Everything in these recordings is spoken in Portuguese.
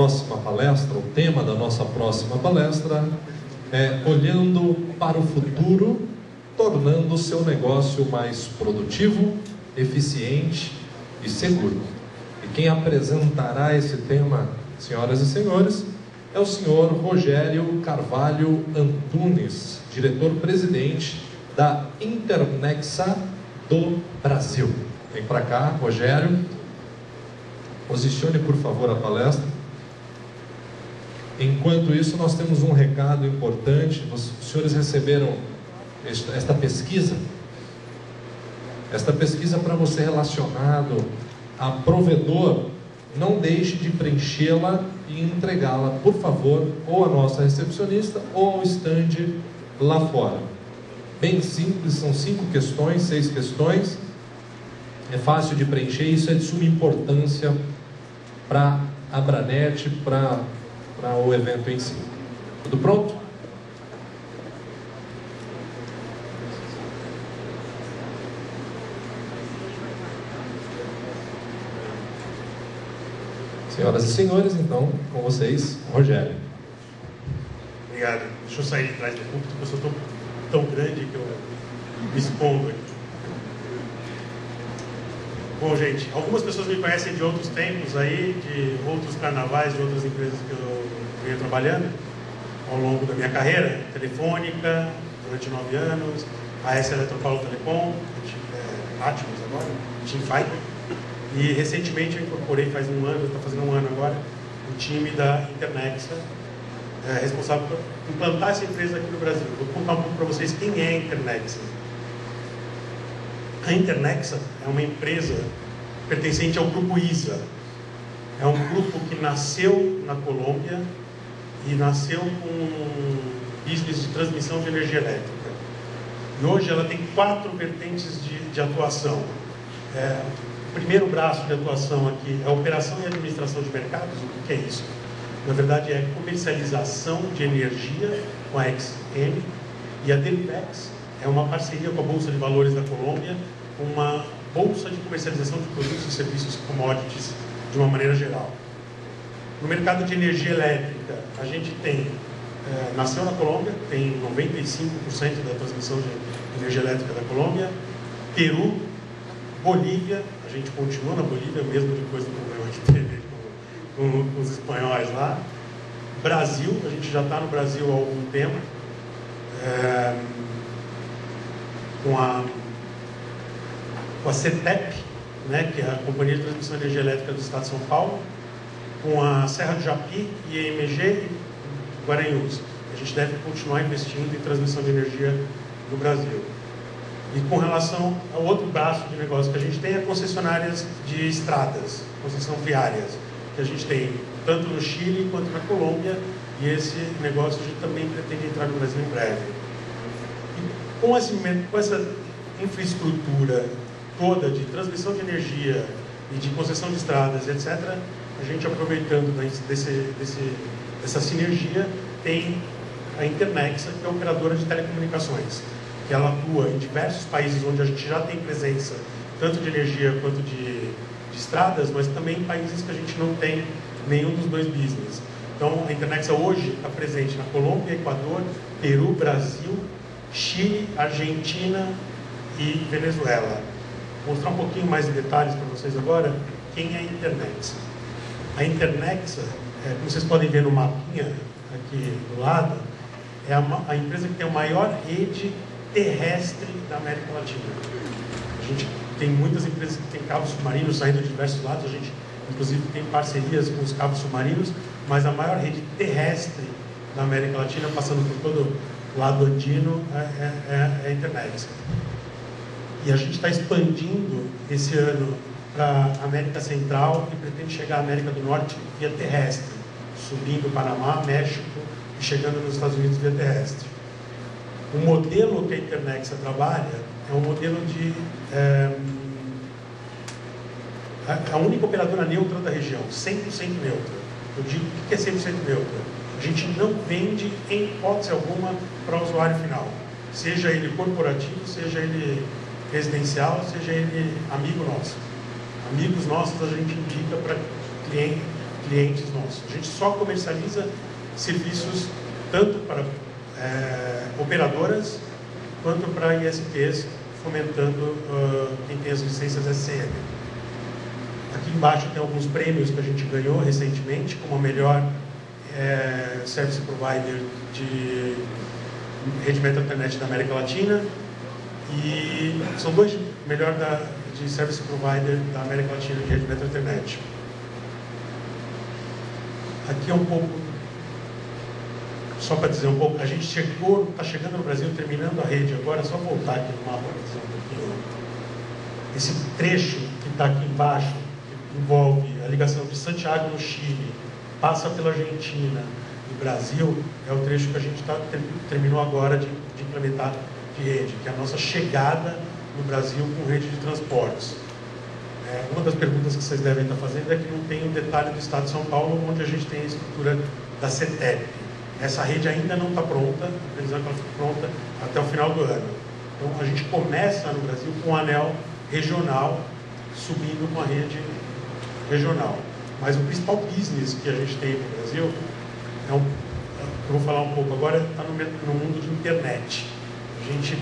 próxima palestra, o tema da nossa próxima palestra é Olhando para o Futuro, tornando o seu negócio mais produtivo, eficiente e seguro. E quem apresentará esse tema, senhoras e senhores, é o senhor Rogério Carvalho Antunes, diretor-presidente da Internexa do Brasil. Vem para cá, Rogério. Posicione, por favor, a palestra. Enquanto isso, nós temos um recado importante. Os senhores receberam esta pesquisa. Esta pesquisa para você relacionado a provedor, não deixe de preenchê-la e entregá-la, por favor, ou à nossa recepcionista ou ao stand lá fora. Bem simples, são 5 questões, 6 questões. É fácil de preencher, isso é de suma importância para a Abranet, para o evento em si. Tudo pronto? Senhoras e senhores, então, com vocês, Rogério. Obrigado. Deixa eu sair de trás do púlpito, porque eu sou tão grande que eu me escondo aqui. Bom, gente, algumas pessoas me conhecem de outros tempos aí, de outros carnavais, de outras empresas que eu venho trabalhando ao longo da minha carreira. Telefônica, durante 9 anos, AS Eletropaulo Telecom, Atmos agora, Team Fiber. E recentemente eu incorporei, faz um ano, está fazendo um ano agora, o time da Internexa, responsável por implantar essa empresa aqui no Brasil. Vou contar um pouco para vocês quem é a Internexa. A Internexa é uma empresa pertencente ao grupo ISA. É um grupo que nasceu na Colômbia e nasceu com um business de transmissão de energia elétrica. E hoje ela tem 4 vertentes de atuação. O primeiro braço de atuação aqui é a operação e administração de mercados. O que é isso? Na verdade é comercialização de energia com a XN, e a Delipex é uma parceria com a Bolsa de Valores da Colômbia, uma bolsa de comercialização de produtos e serviços commodities de uma maneira geral. No mercado de energia elétrica, a gente nasceu na Colômbia, tem 95% da transmissão de energia elétrica da Colômbia, Peru, Bolívia, a gente continua na Bolívia, mesmo depois do problema que teve com os espanhóis lá. Brasil, a gente já está no Brasil há algum tempo, com a CETEP, né, que é a Companhia de Transmissão de Energia Elétrica do Estado de São Paulo, com a Serra do Japi e a EMG e Guaranhuns. A gente deve continuar investindo em transmissão de energia no Brasil. E com relação ao outro braço de negócio que a gente tem, é concessionárias de estradas, concessão viárias, que a gente tem tanto no Chile quanto na Colômbia, e esse negócio a gente também pretende entrar no Brasil em breve. E com essa infraestrutura toda de transmissão de energia e de concessão de estradas, etc., a gente, aproveitando dessa sinergia, tem a Internexa, que é a operadora de telecomunicações, que ela atua em diversos países onde a gente já tem presença, tanto de energia quanto de estradas, mas também em países que a gente não tem nenhum dos dois business. Então, a Internexa hoje está presente na Colômbia, Equador, Peru, Brasil, Chile, Argentina e Venezuela. Vou mostrar um pouquinho mais de detalhes para vocês agora. Quem é a Internexa? A Internexa, como vocês podem ver no mapinha aqui do lado, é a empresa que tem a maior rede terrestre da América Latina. A gente tem muitas empresas que têm cabos submarinos saindo de diversos lados, a gente inclusive tem parcerias com os cabos submarinos, mas a maior rede terrestre da América Latina, passando por todo o lado andino, é a Internexa. E a gente está expandindo esse ano para a América Central e pretende chegar à América do Norte via terrestre, subindo o Panamá, México e chegando nos Estados Unidos via terrestre. O modelo que a Internexa trabalha é um modelo de... a única operadora neutra da região, 100% neutra. Eu digo, o que é 100% neutra? A gente não vende, em hipótese alguma, para o usuário final. Seja ele corporativo, seja ele residencial, seja ele amigo nosso. Amigos nossos a gente indica para cliente, clientes nossos. A gente só comercializa serviços tanto para operadoras quanto para ISPs, fomentando quem tem as licenças SCM. Aqui embaixo tem alguns prêmios que a gente ganhou recentemente, como a melhor Service Provider de rede Metro Internet da América Latina, e são dois, melhor de Service Provider da América Latina de rede Metro Internet. Aqui é um pouco, só para dizer um pouco, a gente está chegando no Brasil, terminando a rede agora, só voltar aqui no mapa para dizer um pouquinho. Esse trecho que está aqui embaixo, que envolve a ligação de Santiago no Chile, passa pela Argentina e Brasil, é o trecho que a gente terminou agora de implementar de rede, que é a nossa chegada no Brasil com rede de transportes. Uma das perguntas que vocês devem estar fazendo é que não tem o detalhe do Estado de São Paulo, onde a gente tem a estrutura da CETEP. Essa rede ainda não está pronta, a previsão é que ela fique pronta até o final do ano. Então a gente começa no Brasil com um anel regional, subindo com a rede regional. Mas o principal business que a gente tem no Brasil, eu vou falar um pouco agora, está no mundo de internet. A gente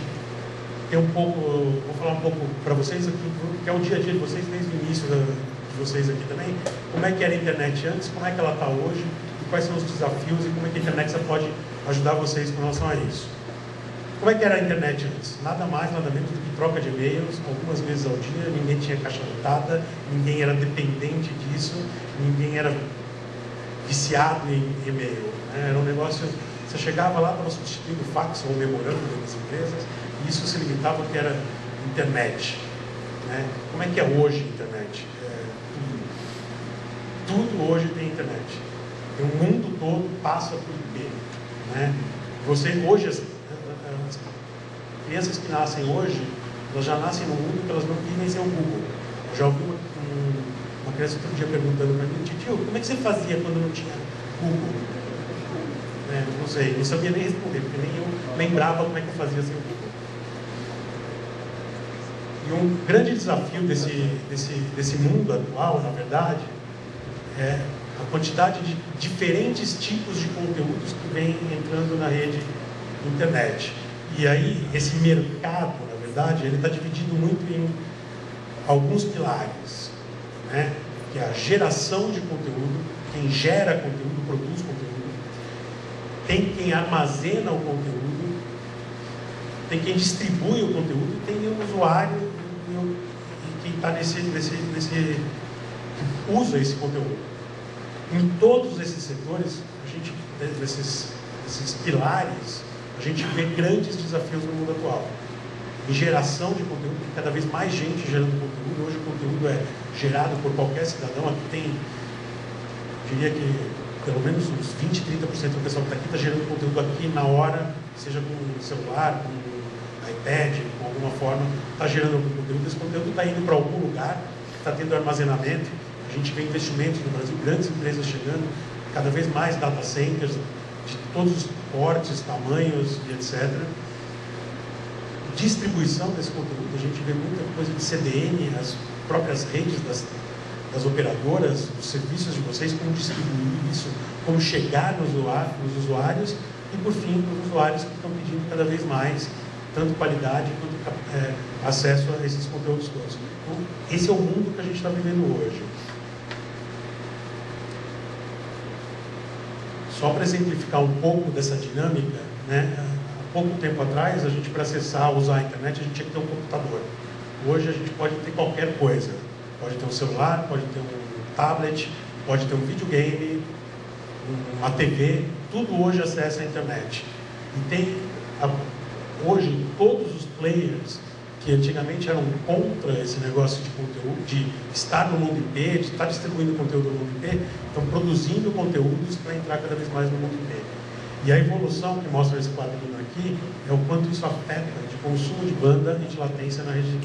tem um pouco, vou falar um pouco para vocês aqui, que é o dia a dia de vocês, desde o início de vocês aqui também, como é que era a internet antes, como é que ela está hoje, e quais são os desafios e como é que a internet pode ajudar vocês com relação a isso. Como é que era a internet antes? Nada mais, nada menos do que troca de e-mails, algumas vezes ao dia, ninguém tinha caixa lotada, ninguém era dependente disso, ninguém era viciado em e-mail. Era um negócio, você chegava lá, estava substituindo o fax ou o memorando das empresas, e isso se limitava ao que era internet. Como é que é hoje a internet? Tudo hoje tem internet. O mundo todo passa por IP. Você, hoje, as crianças que nascem hoje, elas já nascem no mundo que elas não vivem sem o Google. Eu já ouvi uma criança outro dia perguntando para mim: tio, como é que você fazia quando não tinha Google? Não sei, não sabia nem responder, porque nem eu lembrava como é que eu fazia sem o Google. E um grande desafio desse mundo atual, na verdade, é a quantidade de diferentes tipos de conteúdos que vem entrando na rede internet. E aí, esse mercado, na verdade, ele está dividido muito em alguns pilares, que é a geração de conteúdo, quem gera conteúdo, produz conteúdo, tem quem armazena o conteúdo, tem quem distribui o conteúdo, tem o usuário e quem está que usa esse conteúdo. Em todos esses setores, esses pilares, a gente vê grandes desafios no mundo atual. Em geração de conteúdo, tem cada vez mais gente gerando conteúdo. Hoje o conteúdo é gerado por qualquer cidadão. Aqui tem, diria que pelo menos uns 20, 30% do pessoal que está aqui está gerando conteúdo aqui na hora, seja com celular, com iPad, com alguma forma, está gerando algum conteúdo. Esse conteúdo está indo para algum lugar, está tendo armazenamento. A gente vê investimentos no Brasil, grandes empresas chegando, cada vez mais data centers, de todos os portes, tamanhos e etc. Distribuição desse conteúdo, a gente vê muita coisa de CDN, as próprias redes das operadoras, dos serviços de vocês, como distribuir isso, como chegar nos usuários e, por fim, os usuários que estão pedindo cada vez mais, tanto qualidade quanto acesso a esses conteúdos todos. Então, esse é o mundo que a gente está vivendo hoje. Só para exemplificar um pouco dessa dinâmica, há pouco tempo atrás, a gente, para acessar, usar a internet, a gente tinha que ter um computador. Hoje a gente pode ter qualquer coisa. Pode ter um celular, pode ter um tablet, pode ter um videogame, uma TV, tudo hoje acessa a internet. E tem, hoje, todos os players que antigamente eram contra esse negócio de conteúdo, de estar no mundo IP, de estar distribuindo conteúdo no mundo IP, estão produzindo conteúdos para entrar cada vez mais no mundo IP. E a evolução que mostra esse quadrinho aqui é o quanto isso afeta de consumo de banda e de latência na rede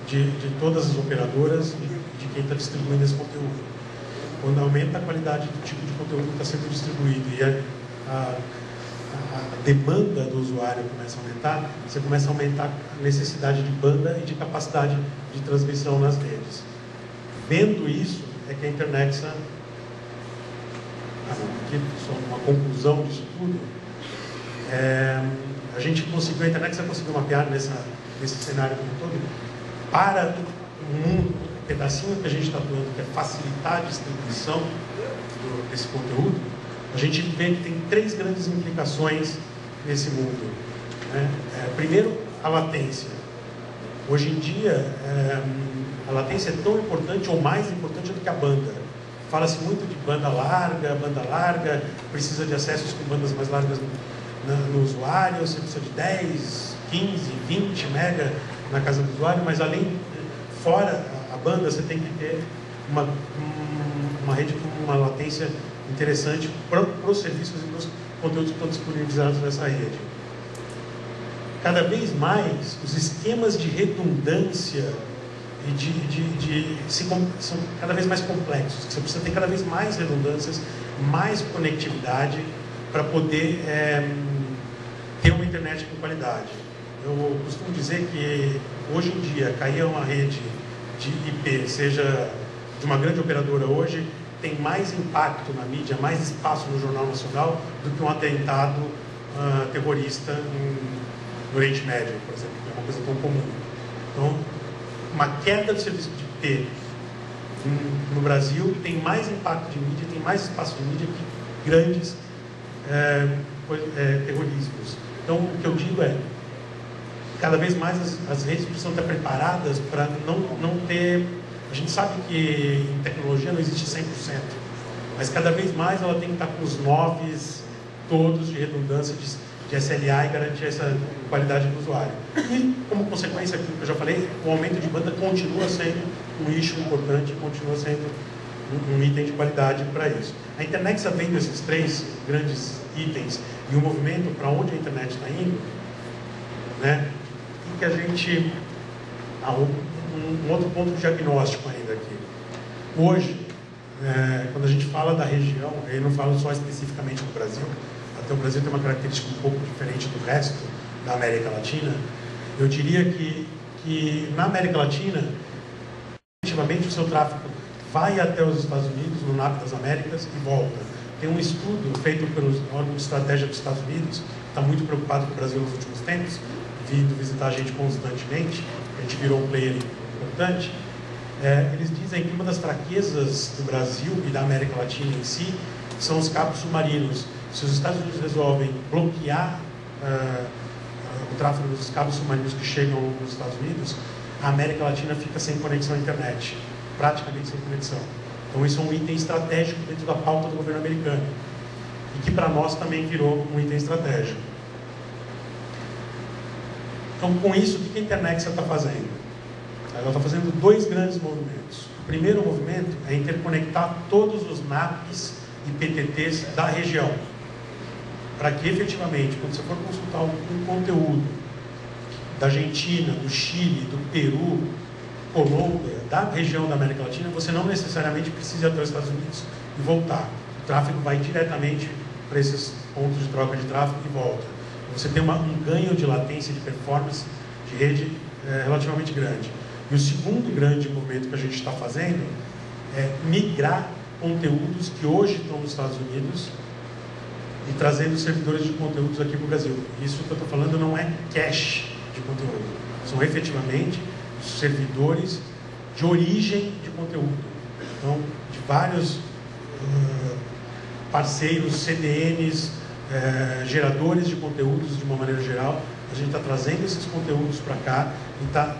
de todas as operadoras e de quem está distribuindo esse conteúdo. Quando aumenta a qualidade do tipo de conteúdo que está sendo distribuído e a demanda do usuário começa a aumentar, você começa a aumentar a necessidade de banda e de capacidade de transmissão nas redes. Vendo isso, é que a internet aqui só uma conclusão disso tudo, a gente conseguiu, a internet conseguiu mapear nesse cenário como todo, para um pedacinho que a gente está atuando, que é facilitar a distribuição desse conteúdo. A gente vê que tem 3 grandes implicações nesse mundo, né? Primeiro, a latência. Hoje em dia, a latência é tão importante ou mais importante do que a banda. Fala-se muito de banda larga, precisa de acessos com bandas mais largas no usuário, você precisa de 10, 15, 20 mega na casa do usuário, mas fora a banda, você tem que ter uma rede com uma latência interessante para os serviços e para os conteúdos que estão disponibilizados nessa rede. Cada vez mais, os esquemas de redundância são cada vez mais complexos. Você precisa ter cada vez mais redundâncias, mais conectividade para poder ter uma internet com qualidade. Eu costumo dizer que hoje em dia cair uma rede de IP, seja de uma grande operadora hoje, tem mais impacto na mídia, mais espaço no Jornal Nacional do que um atentado terrorista no Oriente Médio, por exemplo, que é uma coisa tão comum. Então, uma queda do serviço de IP no Brasil tem mais impacto de mídia, tem mais espaço de mídia que grandes terrorismos. Então, o que eu digo é, cada vez mais as redes precisam estar preparadas para não ter... A gente sabe que em tecnologia não existe 100%, mas cada vez mais ela tem que estar com os 9s todos de redundância, de SLA e garantir essa qualidade do usuário. E, como consequência daquilo que eu já falei, o aumento de banda continua sendo um eixo importante, continua sendo um item de qualidade para isso. A internet está vendo esses 3 grandes itens e o movimento para onde a internet está indo, né? E que a gente... um outro ponto de diagnóstico ainda aqui. Hoje, quando a gente fala da região, eu não falo só especificamente do Brasil, até o Brasil tem uma característica um pouco diferente do resto da América Latina. Eu diria que na América Latina, efetivamente o seu tráfego vai até os Estados Unidos, no NAP das Américas, e volta. Tem um estudo feito pelos órgãos de estratégia dos Estados Unidos, que está muito preocupado com o Brasil nos últimos tempos, vindo visitar a gente constantemente, a gente virou um player importante. Eles dizem que uma das fraquezas do Brasil e da América Latina em si são os cabos submarinos. Se os Estados Unidos resolvem bloquear o tráfego dos cabos submarinos que chegam nos Estados Unidos, a América Latina fica sem conexão à internet, praticamente sem conexão. Então isso é um item estratégico dentro da pauta do governo americano e que para nós também virou um item estratégico. Então, com isso, o que a internet está fazendo? Ela está fazendo 2 grandes movimentos. O primeiro movimento é interconectar todos os NAPs e PTTs da região, para que efetivamente, quando você for consultar um conteúdo da Argentina, do Chile, do Peru, Colômbia, da região da América Latina, você não necessariamente precisa ir até os Estados Unidos e voltar. O tráfego vai diretamente para esses pontos de troca de tráfego e volta. Você tem um ganho de latência, de performance, de rede relativamente grande. E o segundo grande movimento que a gente está fazendo é migrar conteúdos que hoje estão nos Estados Unidos e trazendo servidores de conteúdos aqui para o Brasil. Isso que eu estou falando não é cache de conteúdo, são efetivamente servidores de origem de conteúdo. Então, de vários parceiros, CDNs, geradores de conteúdos de uma maneira geral, a gente está trazendo esses conteúdos para cá e está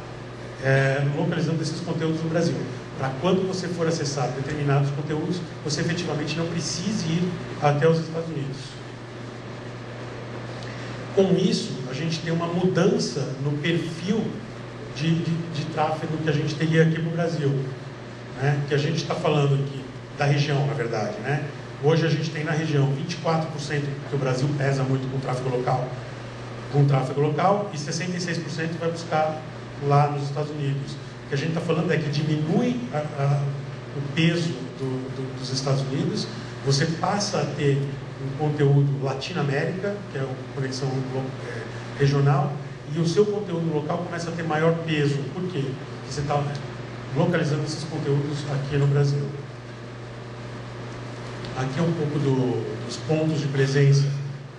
localizando esses conteúdos no Brasil, para quando você for acessar determinados conteúdos, você efetivamente não precise ir até os Estados Unidos. Com isso, a gente tem uma mudança no perfil de tráfego que a gente teria aqui no Brasil, né? Que a gente está falando aqui da região, na verdade, né? Hoje a gente tem na região 24%, porque o Brasil pesa muito com tráfego local, e 66% vai buscar lá nos Estados Unidos. O que a gente está falando é que diminui o peso dos Estados Unidos, você passa a ter um conteúdo Latinoamérica, que é uma conexão regional, e o seu conteúdo local começa a ter maior peso. Por quê? Porque você está localizando esses conteúdos aqui no Brasil. Aqui é um pouco do os pontos de presença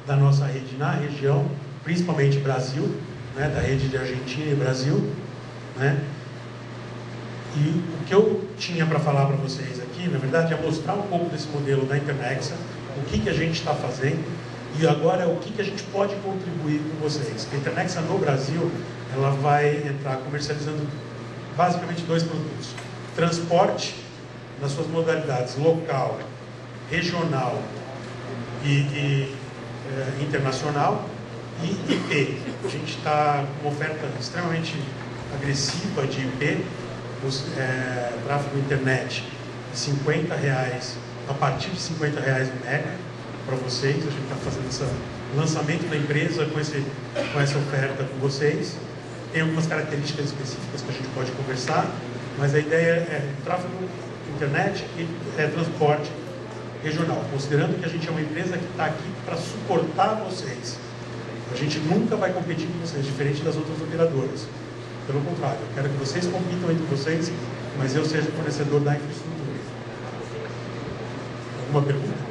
da nossa rede na região, principalmente Brasil, né, da rede de Argentina e Brasil, né? E o que eu tinha para falar para vocês aqui, na verdade, é mostrar um pouco desse modelo da Internexa, o que a gente está fazendo e agora o que a gente pode contribuir com vocês. A Internexa no Brasil, ela vai entrar comercializando basicamente 2 produtos: transporte nas suas modalidades local, regional e internacional, e IP. A gente está com uma oferta extremamente agressiva de IP, tráfego internet de R$50, a partir de R$50 o mega para vocês. A gente está fazendo esse lançamento da empresa com essa oferta com vocês. Tem algumas características específicas que a gente pode conversar, mas a ideia é tráfego internet e transporte regional, considerando que a gente é uma empresa que está aqui para suportar vocês. A gente nunca vai competir com vocês, diferente das outras operadoras. Pelo contrário, eu quero que vocês compitam entre vocês, mas eu seja o fornecedor da infraestrutura. Alguma pergunta?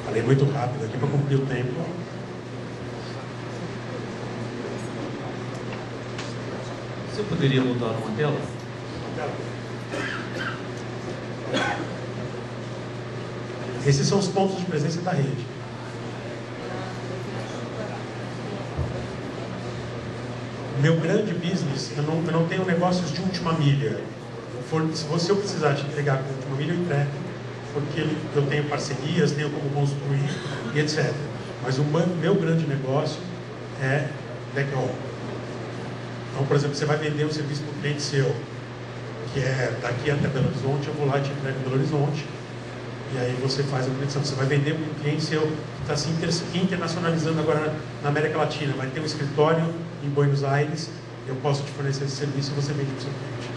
Falei muito rápido aqui para cumprir o tempo. Você poderia mudar uma tela? Esses são os pontos de presença da rede. Meu grande business, eu não tenho negócios de última milha. Se eu precisar te entregar com última milha, eu entrego, porque eu tenho parcerias, tenho como construir e etc. Mas o meu grande negócio é backhaul. Então, por exemplo, você vai vender um serviço para um cliente seu, que é daqui até Belo Horizonte, eu vou lá e te entrego em Belo Horizonte. E aí você faz a conexão. Você vai vender para um cliente seu que está se internacionalizando agora na América Latina. Vai ter um escritório em Buenos Aires. Eu posso te fornecer esse serviço e você vende para o seu cliente.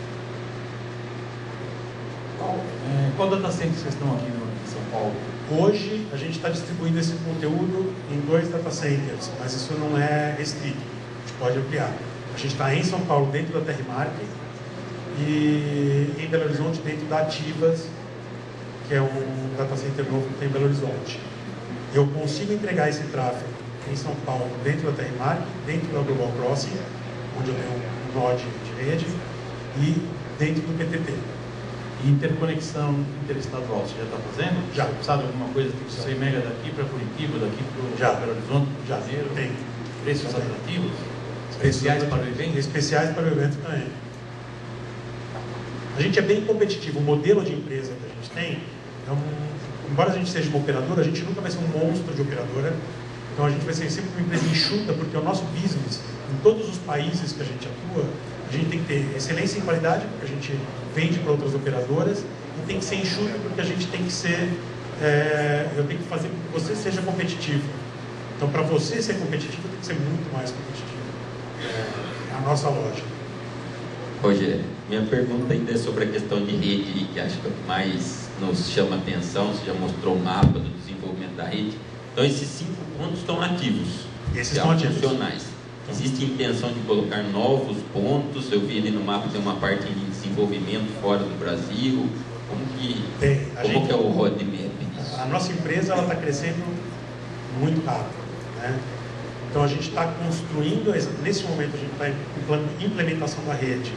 Qual data center vocês estão aqui em São Paulo? Hoje a gente está distribuindo esse conteúdo em 2 data centers, mas isso não é restrito. A gente pode ampliar. A gente está em São Paulo, dentro da Terrimark, e em Belo Horizonte, dentro da Ativas, que é um data center novo que tem em Belo Horizonte. Eu consigo entregar esse tráfego em São Paulo, dentro da Terrimark, dentro da Global Crossing, onde eu tenho um node de rede, e dentro do PTT. E interconexão interestadual, você já está fazendo? Já. Você sabe alguma coisa, tipo 100 mega daqui para Curitiba, daqui para Belo Horizonte, Já. Janeiro? Tem. Preços atrativos? Especiais para o evento? Especiais para o evento também. A gente é bem competitivo. O modelo de empresa que a gente tem, embora a gente seja uma operadora, a gente nunca vai ser um monstro de operadora. Então a gente vai ser sempre uma empresa enxuta, porque o nosso business, em todos os países que a gente atua, a gente tem que ter excelência em qualidade, porque a gente vende para outras operadoras, e tem que ser enxuto, porque a gente tem que ser... eu tenho que fazer com que você seja competitivo. Então, para você ser competitivo, tem que ser muito mais competitivo. É a nossa lógica. Rogério, minha pergunta ainda é sobre a questão de rede, que acho que é o que mais nos chama a atenção. Você já mostrou o mapa do desenvolvimento da rede. Então, esses 5 pontos estão ativos. Esses estão ativos. Funcionais. Existe intenção de colocar novos pontos? Eu vi ali no mapa, tem uma parte de desenvolvimento fora do Brasil. Como que é o roadmap disso? A nossa empresa está crescendo muito rápido, né? Então a gente está construindo, nesse momento a gente está em implementação da rede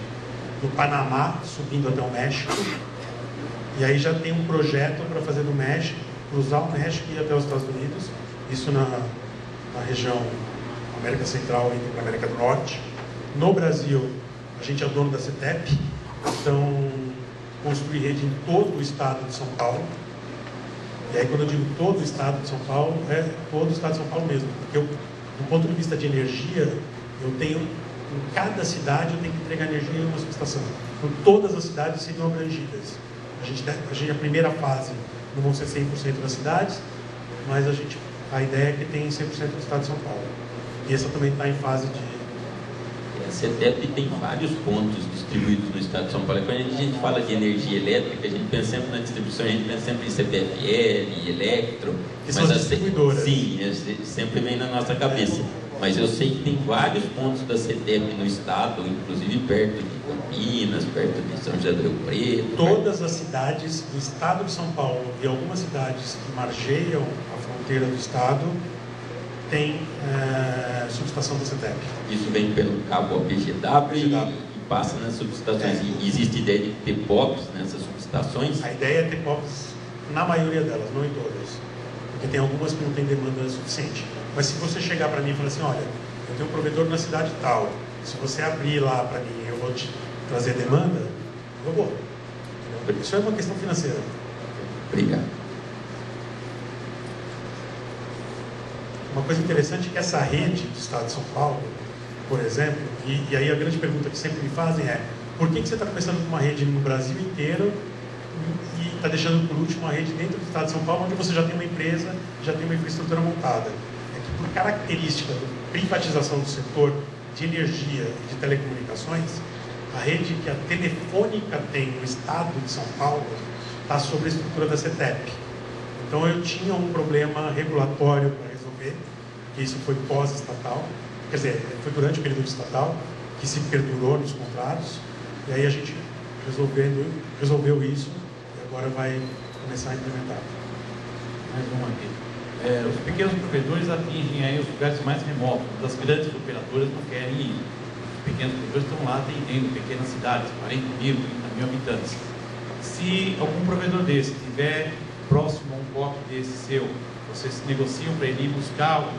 no Panamá, subindo até o México, e aí já tem um projeto para fazer do México, cruzar o México e ir até os Estados Unidos, isso na região América Central e na América do Norte. No Brasil, a gente é dono da CETEP, então construir rede em todo o estado de São Paulo. E aí quando eu digo todo o estado de São Paulo, é todo o estado de São Paulo mesmo, porque do ponto de vista de energia, eu tenho, em cada cidade, eu tenho que entregar energia em uma subestação. Então, todas as cidades seriam abrangidas. A primeira fase não vão ser 100% das cidades, mas a ideia é que tem 100% do estado de São Paulo. E essa também está em fase de... A CETEP tem vários pontos distribuídos no estado de São Paulo. Quando a gente fala de energia elétrica, a gente pensa sempre na distribuição, a gente pensa sempre em CPFL, Electro. Que são as distribuidoras. Sim, sempre vem na nossa cabeça. Mas eu sei que tem vários pontos da CETEP no estado, inclusive perto de Campinas, perto de São José do Rio Preto. Todas as cidades do estado de São Paulo e algumas cidades que margeiam a fronteira do estado têm subestação da CETEP. Isso vem pelo cabo APGW e passa nas subestações. E existe ideia de ter POPs nessas subestações? A ideia é ter POPs na maioria delas, não em todas. Porque tem algumas que não têm demanda suficiente. Mas se você chegar para mim e falar assim, olha, eu tenho um provedor na cidade tal, se você abrir lá para mim, eu vou te trazer demanda, eu vou. Isso é uma questão financeira. Obrigado. Uma coisa interessante é que essa rede do estado de São Paulo, por exemplo, e aí a grande pergunta que sempre me fazem é, por que você está começando com uma rede no Brasil inteiro e está deixando por último uma rede dentro do estado de São Paulo, onde você já tem uma empresa, já tem uma infraestrutura montada? É que por característica da privatização do setor de energia e de telecomunicações, a rede que a Telefônica tem no estado de São Paulo está sobre a estrutura da CETEP. Então eu tinha um problema regulatório para resolver, que isso foi pós-estatal, quer dizer, foi durante o período estatal, que se perdurou nos contratos, e aí a gente resolveu isso e agora vai começar a implementar. Mais uma aqui. Os pequenos provedores atingem aí os lugares mais remotos, as grandes operadoras não querem ir. Os pequenos provedores estão lá atendendo pequenas cidades, 40 mil, 30 mil habitantes. Se algum provedor desse estiver próximo a um POP desse seu, vocês negociam para ele ir buscar o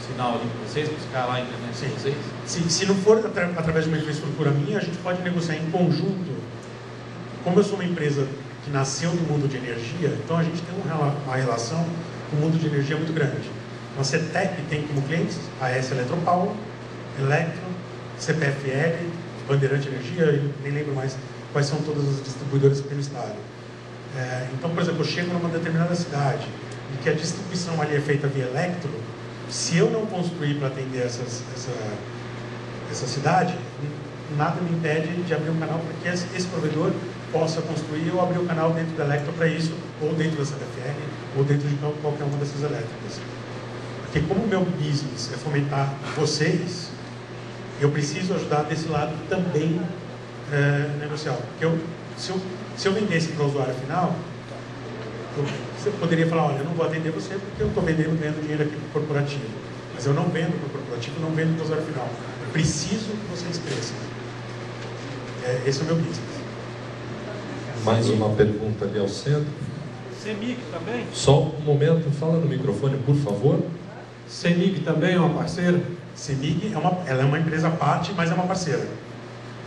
sinal ali para vocês, buscar lá a internet de vocês? Se não for através de uma infraestrutura minha, a gente pode negociar em conjunto. Como eu sou uma empresa que nasceu no mundo de energia, então a gente tem uma relação com o mundo de energia muito grande. Então a CETEP tem como clientes a AS Eletropaulo, Electro, CPFL, Bandeirante Energia, eu nem lembro mais quais são todas as distribuidoras que tem no estado. Então, por exemplo, eu chego numa determinada cidade e que a distribuição ali é feita via Electro, se eu não construir para atender essa cidade, nada me impede de abrir um canal para que esse provedor possa construir ou abrir um canal dentro da Electro para isso, ou dentro da CPFL, ou dentro de qualquer uma dessas elétricas. Porque como o meu business é fomentar vocês, eu preciso ajudar desse lado também negocial. Porque se eu vendesse para o usuário final, você poderia falar, olha, eu não vou atender você porque eu estou ganhando dinheiro aqui para o corporativo. Mas eu não vendo para o corporativo, não vendo para o usuário final. Eu preciso que vocês cresçam. Esse é o meu business. Mais uma pergunta ali ao centro. CEMIG também? Só um momento, fala no microfone, por favor. CEMIG também é uma parceira? CEMIG ela é uma empresa à parte, mas é uma parceira.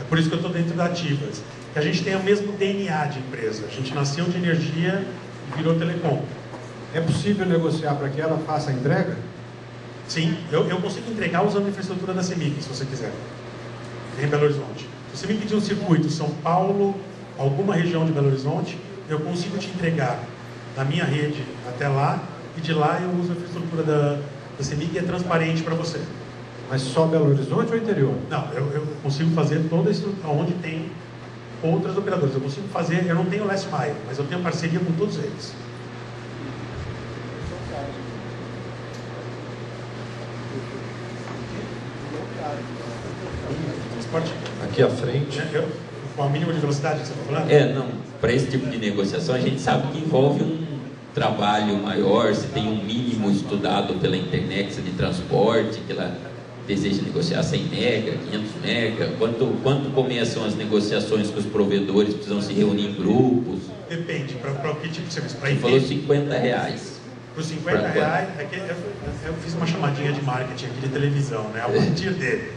É por isso que eu estou dentro da Ativas. Que a gente tem o mesmo DNA de empresa. A gente nasceu de energia e virou telecom. É possível negociar para que ela faça a entrega? Sim, eu consigo entregar usando a infraestrutura da CEMIG, se você quiser. Em Belo Horizonte. Se você me pedir um circuito São Paulo, alguma região de Belo Horizonte, eu consigo te entregar da minha rede até lá, e de lá eu uso a infraestrutura da CEMIG e é transparente para você. Mas só Belo Horizonte ou interior? Não, eu consigo fazer toda a estrutura, onde tem outras operadoras. Eu consigo fazer, eu não tenho last mile, mas eu tenho parceria com todos eles. Aqui à frente. Com a mínima de velocidade que você está falando? Não. Para esse tipo de negociação, a gente sabe que envolve um trabalho maior, se tem um mínimo estudado pela internet de transporte, que ela deseja negociar 100 mega, 500 mega, quanto começam as negociações com os provedores, precisam se reunir em grupos? Depende, para que tipo de serviço? Você falou R$50. Por R$50, eu fiz uma chamadinha de marketing aqui de televisão, né? A partir dele.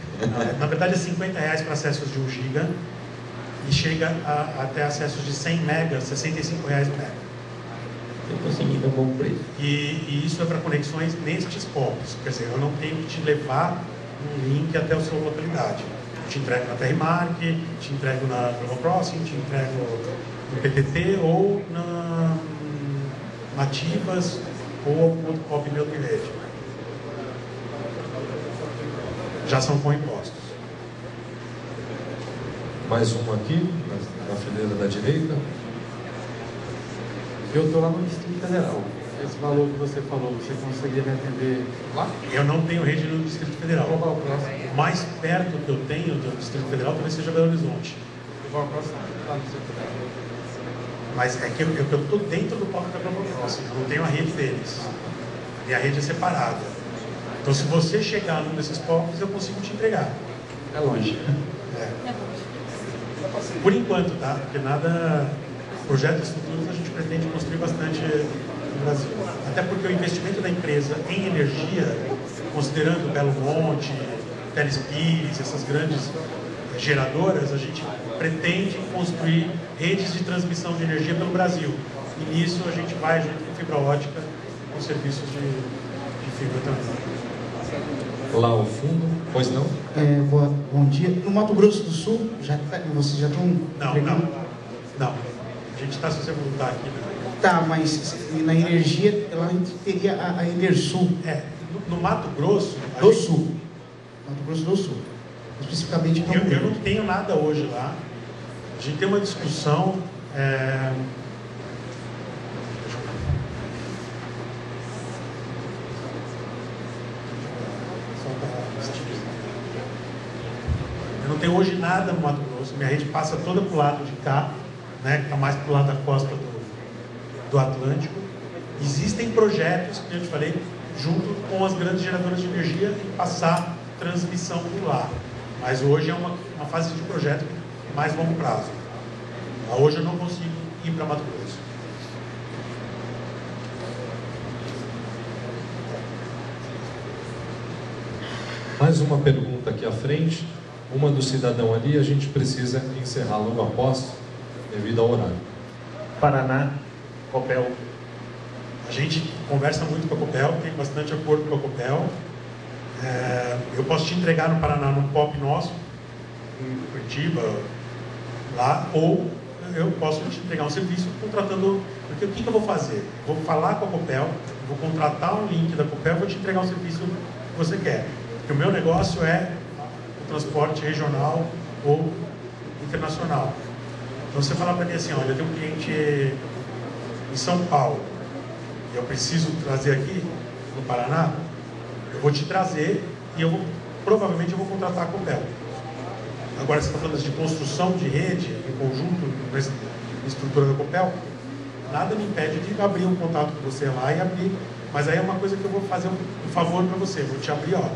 Na verdade é R$50 para acessos de 1 GB e chega até acessos de 100 megas, R$65 o mega. Eu consegui um bom preço. E isso é para conexões nestes pontos. Quer dizer, eu não tenho que te levar um link até a sua localidade. Eu te entrego na Terrimark, te entrego na Global Crossing, te entrego no PTT ou na Ativas ou algum outro POP meu de rede. Já são com impostos. Mais uma aqui, na fileira da direita. Eu estou lá no Distrito Federal. Esse valor que você falou, você conseguiria me atender lá? Eu não tenho rede no Distrito Federal. Qual é o próximo? O mais perto que eu tenho do Distrito Federal talvez seja Belo Horizonte. Qual é o próximo? Lá no Distrito Federal. Mas é que eu estou dentro do Parque da Próxima, eu não tenho a rede deles. Minha rede é separada. Então, se você chegar num desses POCs, eu consigo te entregar. É longe. Por enquanto, tá? Porque nada... Projetos futuros a gente pretende construir bastante no Brasil. Até porque o investimento da empresa em energia, considerando Belo Monte, Teles Pires, essas grandes geradoras, a gente pretende construir redes de transmissão de energia pelo Brasil. E nisso a gente vai junto com fibra ótica, com serviços de fibra também. Lá ao fundo, pois não? Bom dia. No Mato Grosso do Sul, vocês já estão... Não. A gente está, se você voltar aqui... Né? Tá, mas na energia, ela teria a Enersul. No Mato Grosso... Do Sul. Mato Grosso do Sul. Especificamente... Eu não tenho nada hoje lá. A gente tem uma discussão... Eu não tenho hoje nada no Mato Grosso. Minha rede passa toda para o lado de cá, né, que está mais para o lado da costa do Atlântico. Existem projetos, que eu te falei, junto com as grandes geradoras de energia e passar transmissão por lá. Mas hoje é uma fase de projeto de mais longo prazo. Hoje eu não consigo ir para Mato Grosso. Mais uma pergunta aqui à frente. Uma do cidadão ali, a gente precisa encerrar logo após, devido ao horário. Paraná, Copel. A gente conversa muito com a Copel, tem bastante acordo com a Copel. Eu posso te entregar no Paraná, num POP nosso, em Curitiba, lá, ou eu posso te entregar um serviço contratando. Porque o que eu vou fazer? Vou falar com a Copel, vou contratar um link da Copel e vou te entregar um serviço que você quer. Porque o meu negócio é o transporte regional ou internacional. Então você falar para mim assim, olha, eu tenho um cliente em São Paulo, e eu preciso trazer aqui no Paraná, eu vou te trazer e provavelmente eu vou contratar a Copel. Agora você está falando de construção de rede em conjunto com essa estrutura da Copel, nada me impede de abrir um contato com você lá e abrir, mas aí é uma coisa que eu vou fazer um favor para você, vou te abrir, ó,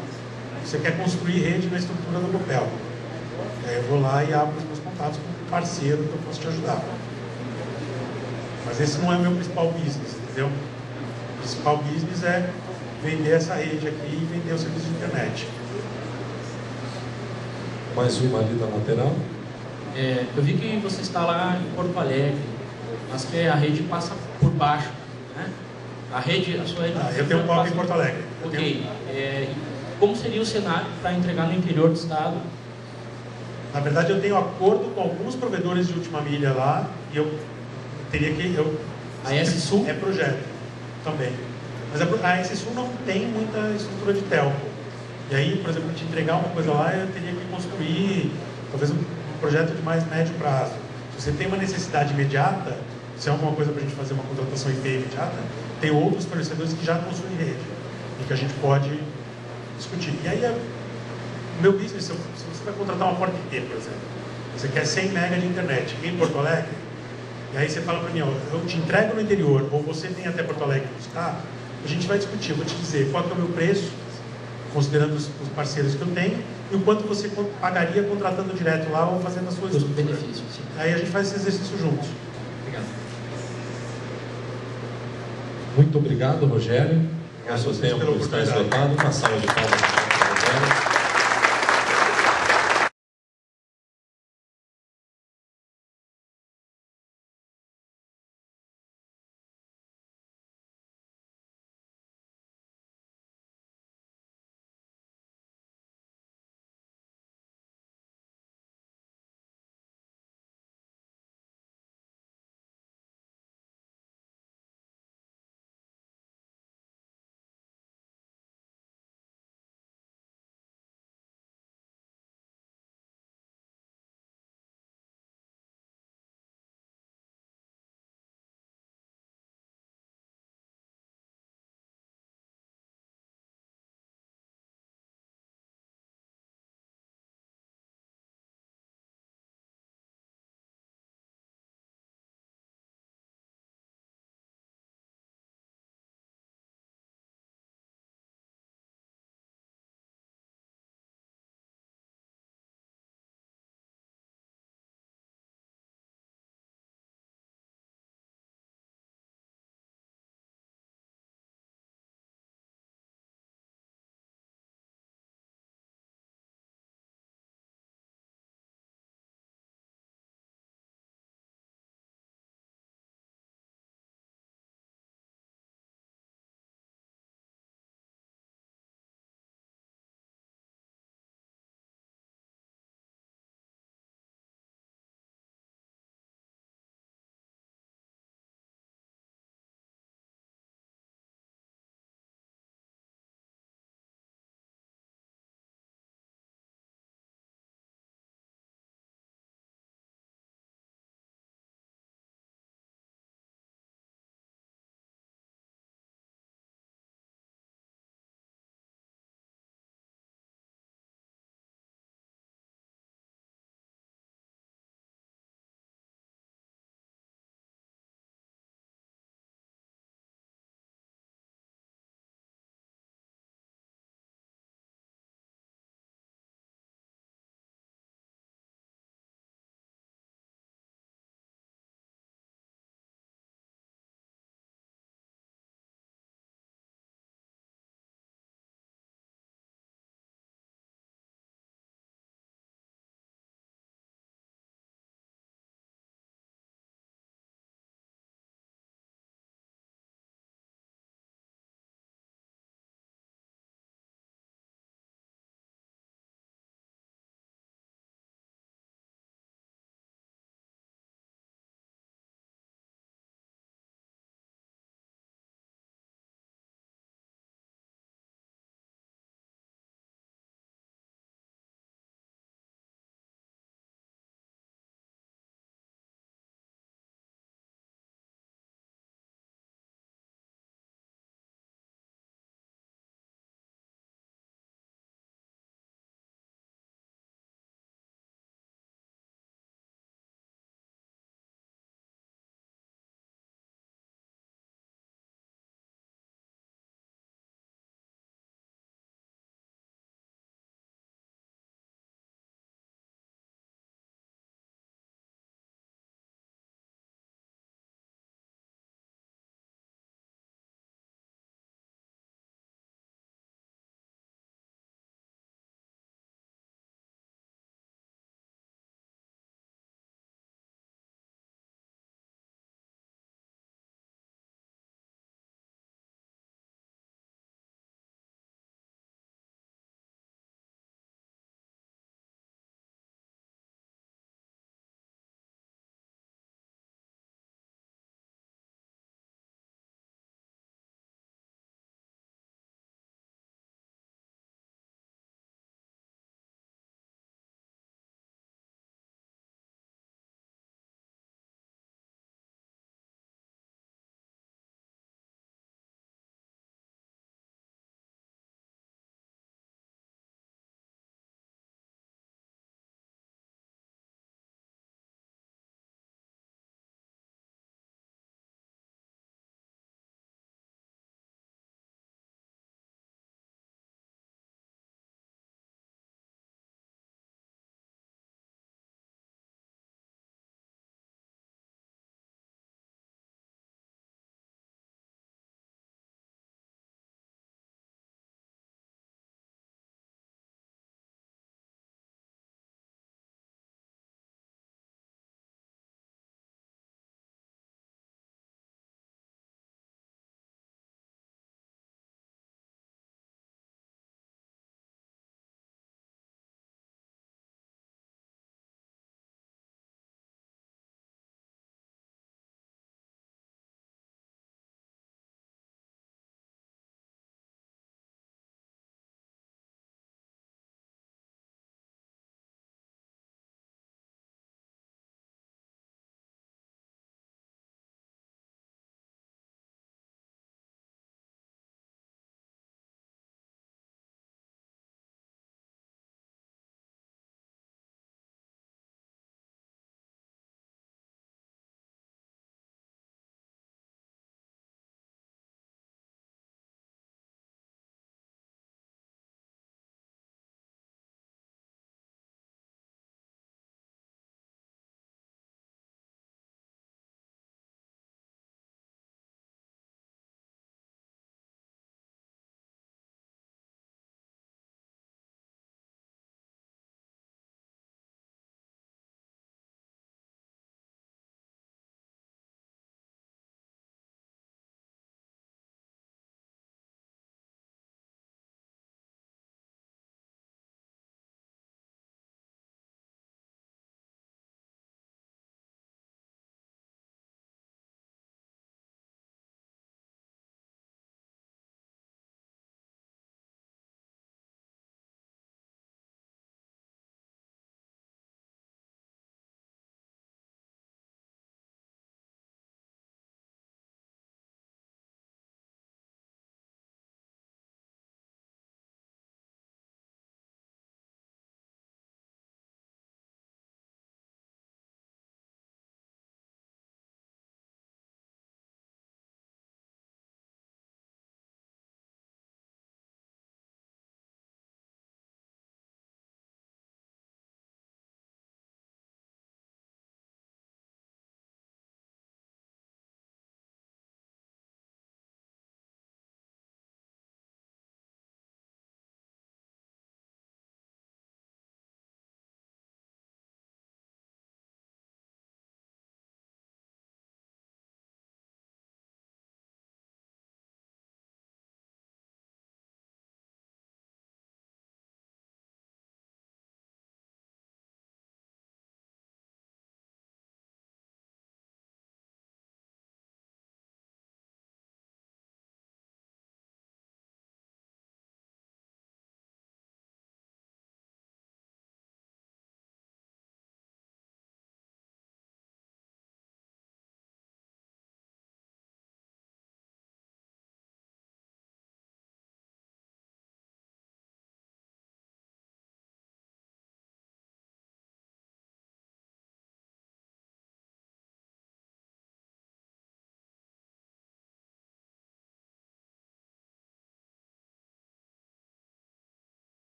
você quer construir rede na estrutura da Copel, aí eu vou lá e abro os meus contatos com um parceiro que eu posso te ajudar. Mas esse não é o meu principal business, entendeu? O principal business é vender essa rede aqui e vender o serviço de internet. Mais uma ali da lateral. Eu vi que você está lá em Porto Alegre, mas que a rede passa por baixo, né? A sua rede... eu tenho um POP em Porto Alegre. Ok. Como seria o cenário para entregar no interior do estado? Na verdade, eu tenho acordo com alguns provedores de última milha lá e eu teria que... A S-Sul? É projeto também. Mas a S-Sul não tem muita estrutura de telco. E aí, por exemplo, para te entregar uma coisa lá, eu teria que construir talvez um projeto de mais médio prazo. Se você tem uma necessidade imediata, se é alguma coisa para a gente fazer uma contratação IP imediata, tem outros fornecedores que já possuem rede e que a gente pode discutir. E aí, o meu business, se você vai contratar uma porta IP, por exemplo, você quer 100 MB de internet em Porto Alegre, e aí você fala para mim, ó, eu te entrego no interior, ou você vem até Porto Alegre buscar, a gente vai discutir, eu vou te dizer qual que é o meu preço, considerando os parceiros que eu tenho, e o quanto você pagaria contratando direto lá ou fazendo a sua estrutura. Benefícios, sim. Aí a gente faz esse exercício juntos. Obrigado. Muito obrigado, Rogério. Nosso Obrigado tempo está esgotado. Uma salva de palmas para o Rogério.